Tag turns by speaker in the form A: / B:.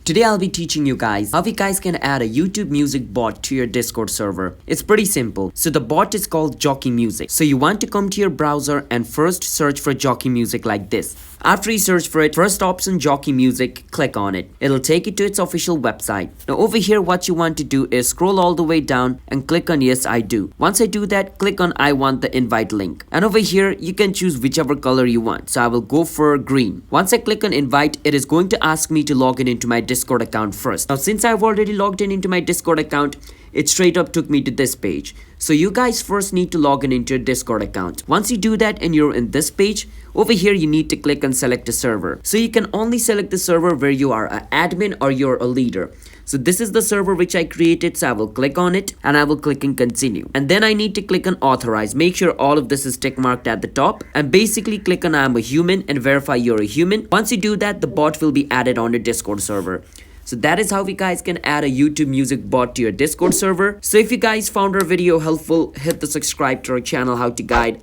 A: Today I'll be teaching you guys how you guys can add a YouTube music bot to your Discord server. It's pretty simple. So the bot is called Jockey Music. So you want to come to your browser and first search for Jockey Music like this. After you search for it, first option Jockey Music, click on it. It'll take you to its official website. Now over here what you want to do is scroll all the way down and click on yes I do. Once I do that, click on I want the invite link. And over here you can choose whichever color you want. So I will go for green. Once I click on invite, it is going to ask me to log in into my Discord account first. Now since I've already logged in into my Discord account, it straight up took me to this page. So you guys first need to log in into your Discord account. Once you do that and you're in this page, over here you need to click and select a server. So you can only select the server where you are an admin or you're a leader. So this is the server which I created, so I will click on it and I will click and continue. And then I need to click on authorize. Make sure all of this is tick marked at the top and basically click on I am a human and verify you're a human. Once you do that, the bot will be added on your Discord server. So that is how you guys can add a YouTube music bot to your Discord server. So if you guys found our video helpful, hit the subscribe to our channel How to Guide.